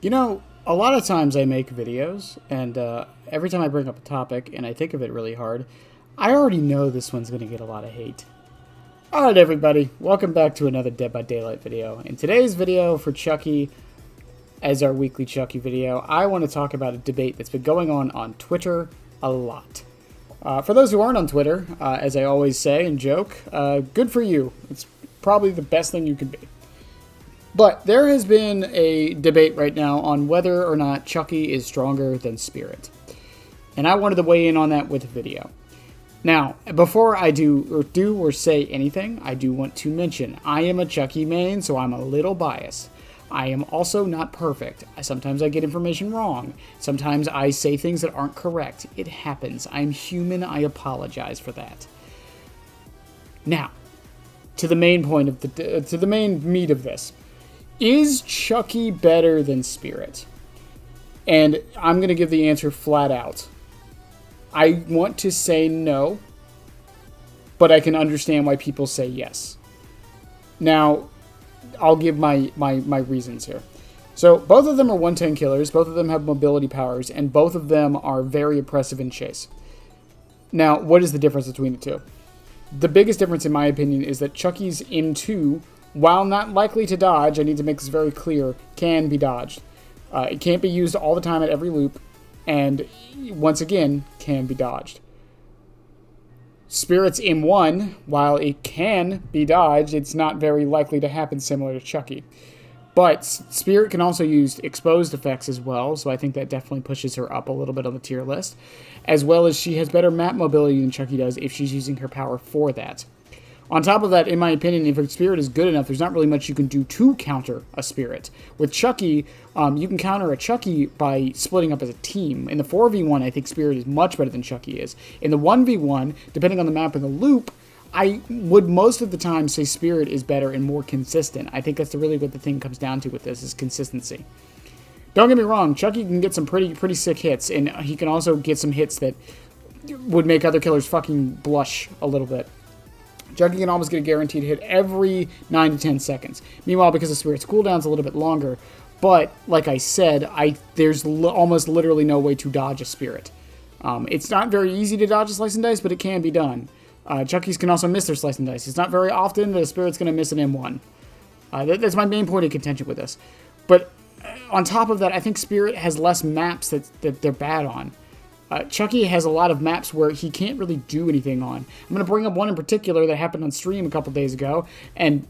You know, a lot of times I make videos, and every time I bring up a topic and I think of it really hard, I already know this one's going to get a lot of hate. Alright, everybody, welcome back to another Dead by Daylight video. In today's video for Chucky, as our weekly Chucky video, I want to talk about a debate that's been going on Twitter a lot. For those who aren't on Twitter, as I always say and joke, good for you. It's probably the best thing you can be. But there has been a debate right now on whether or not Chucky is stronger than Spirit. And I wanted to weigh in on that with a video. Now, before I do or say anything, I do want to mention I am a Chucky main, so I'm a little biased. I am also not perfect. Sometimes I get information wrong. Sometimes I say things that aren't correct. It happens. I'm human. I apologize for that. Now, to the main point of to the main meat of this. Is Chucky better than Spirit? And I'm going to give the answer flat out. I want to say no, but I can understand why people say yes. Now, I'll give my reasons here. So, both of them are 110 killers, both of them have mobility powers, and both of them are very oppressive in chase. Now, what is the difference between the two? The biggest difference, in my opinion, is that Chucky's M2, while not likely to dodge, I need to make this very clear, can be dodged. It can't be used all the time at every loop, and once again, can be dodged. Spirit's M1, while it can be dodged, it's not very likely to happen similar to Chucky. But Spirit can also use exposed effects as well, so I think that definitely pushes her up a little bit on the tier list. As well as she has better map mobility than Chucky does if she's using her power for that. On top of that, in my opinion, if a Spirit is good enough, there's not really much you can do to counter a Spirit. With Chucky, you can counter a Chucky by splitting up as a team. In the 4v1, I think Spirit is much better than Chucky is. In the 1v1, depending on the map and the loop, I would most of the time say Spirit is better and more consistent. I think that's really what the thing comes down to with this, is consistency. Don't get me wrong, Chucky can get some pretty sick hits, and he can also get some hits that would make other killers fucking blush a little bit. Chucky can almost get a guaranteed hit every 9 to 10 seconds. Meanwhile, because of Spirit's cooldown's a little bit longer, but like I said, there's almost literally no way to dodge a Spirit. It's not very easy to dodge a Slice and Dice, but it can be done. Chucky's can also miss their Slice and Dice. It's not very often that a Spirit's going to miss an M1. That's my main point of contention with this. But on top of that, I think Spirit has less maps that they're bad on. Chucky has a lot of maps where he can't really do anything on. I'm going to bring up one in particular that happened on stream a couple days ago, and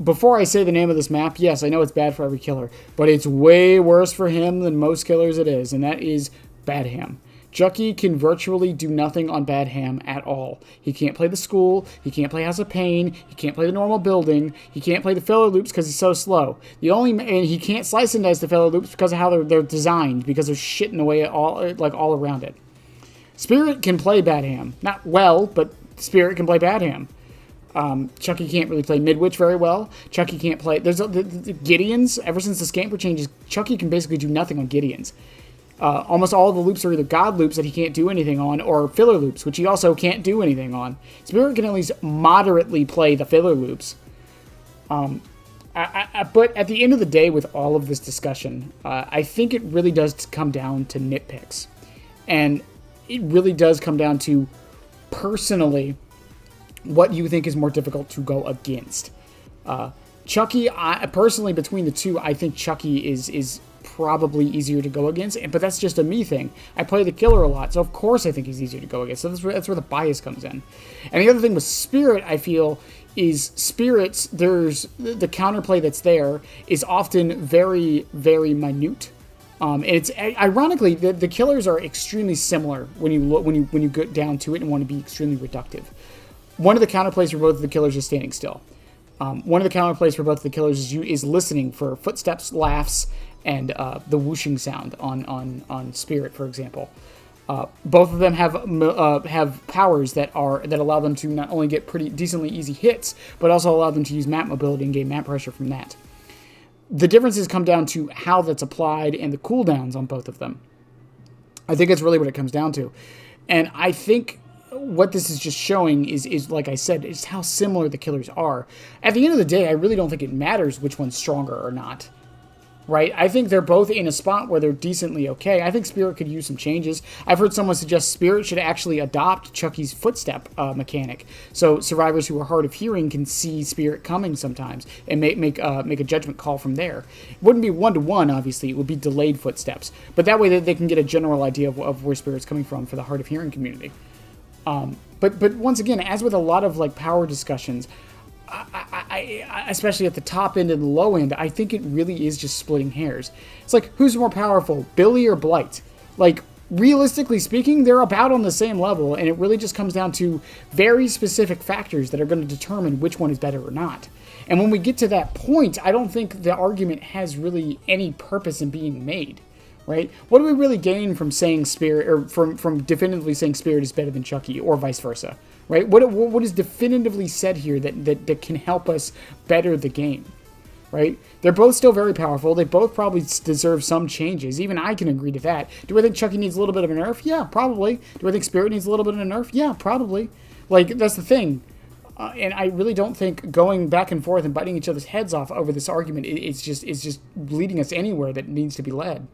before I say the name of this map, yes, I know it's bad for every killer, but it's way worse for him than most killers it is, and that is Bad Ham. Chucky can virtually do nothing on Bad Ham at all. He can't play the school, he can't play House of Pain, he can't play the normal building, he can't play the filler loops because he's so slow. And he can't slice and dice the filler loops because of how they're designed, because they're shit in the way all around it. Spirit can play Bad Ham. Not well, but Spirit can play Bad Ham. Chucky can't really play Midwich very well. Chucky can't play... There's the Gideons. Ever since the Scamper changes, Chucky can basically do nothing on Gideons. Almost all of the loops are either God loops that he can't do anything on, or filler loops, which he also can't do anything on. Spirit can at least moderately play the filler loops. But at the end of the day, with all of this discussion, I think it really does come down to nitpicks. And it really does come down to, personally, what you think is more difficult to go against. Chucky, personally, between the two, I think Chucky is probably easier to go against, but that's just a me thing. I play the killer a lot, so of course I think he's easier to go against. So that's where the bias comes in. And the other thing with Spirit, I feel, is Spirits, there's the counterplay that's there is often very, very minute. And it's ironically the killers are extremely similar when you get down to it and want to be extremely reductive. One of the counterplays for both of the killers is standing still. One of the counterplays for both of the killers is listening for footsteps, laughs, and the whooshing sound on Spirit, for example. Both of them have powers that allow them to not only get pretty decently easy hits, but also allow them to use map mobility and gain map pressure from that. The differences come down to how that's applied and the cooldowns on both of them. I think that's really what it comes down to. And I think what this is just showing is like I said, is how similar the killers are. At the end of the day, I really don't think it matters which one's stronger or not. right? I think they're both in a spot where they're decently okay. I think Spirit could use some changes. I've heard someone suggest Spirit should actually adopt Chucky's footstep mechanic, so survivors who are hard of hearing can see Spirit coming sometimes and make a judgment call from there. It wouldn't be 1-to-1, obviously. It would be delayed footsteps, but that way they can get a general idea of where Spirit's coming from for the hard of hearing community. But once again, as with a lot of like power discussions, I especially at the top end and the low end, I think it really is just splitting hairs. It's like, who's more powerful, Billy or Blight? Like, realistically speaking, they're about on the same level, and it really just comes down to very specific factors that are going to determine which one is better or not. And when we get to that point, I don't think the argument has really any purpose in being made, right? What do we really gain from saying Spirit, or from definitively saying Spirit is better than Chucky, or vice versa? Right? What is definitively said here that can help us better the game? Right? They're both still very powerful. They both probably deserve some changes. Even I can agree to that. Do I think Chucky needs a little bit of a nerf? Yeah, probably. Do I think Spirit needs a little bit of a nerf? Yeah, probably. Like, that's the thing. And I really don't think going back and forth and biting each other's heads off over this argument it's just leading us anywhere that needs to be led.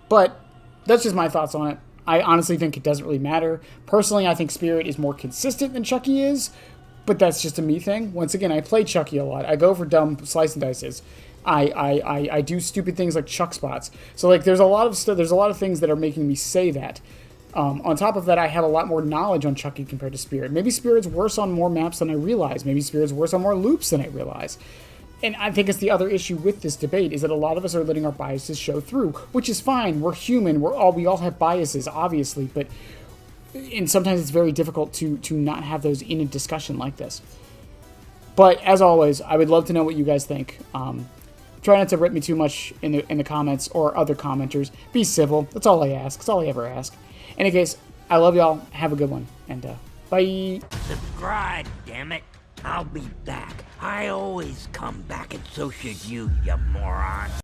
But that's just my thoughts on it. I honestly think it doesn't really matter. Personally, I think Spirit is more consistent than Chucky is, but that's just a me thing. Once again, I play Chucky a lot. I go for dumb slice and dices. I do stupid things like chuck spots. So like, there's a lot of things that are making me say that. On top of that, I have a lot more knowledge on Chucky compared to Spirit. Maybe Spirit's worse on more maps than I realize. Maybe Spirit's worse on more loops than I realize. And I think it's the other issue with this debate is that a lot of us are letting our biases show through, which is fine. We're human. We all have biases, obviously, and sometimes it's very difficult to not have those in a discussion like this. But as always, I would love to know what you guys think. Try not to rip me too much in the comments or other commenters. Be civil. That's all I ask. That's all I ever ask. In any case, I love y'all. Have a good one, and bye. Subscribe, damn it. I'll be back. I always come back, and so should you, you moron.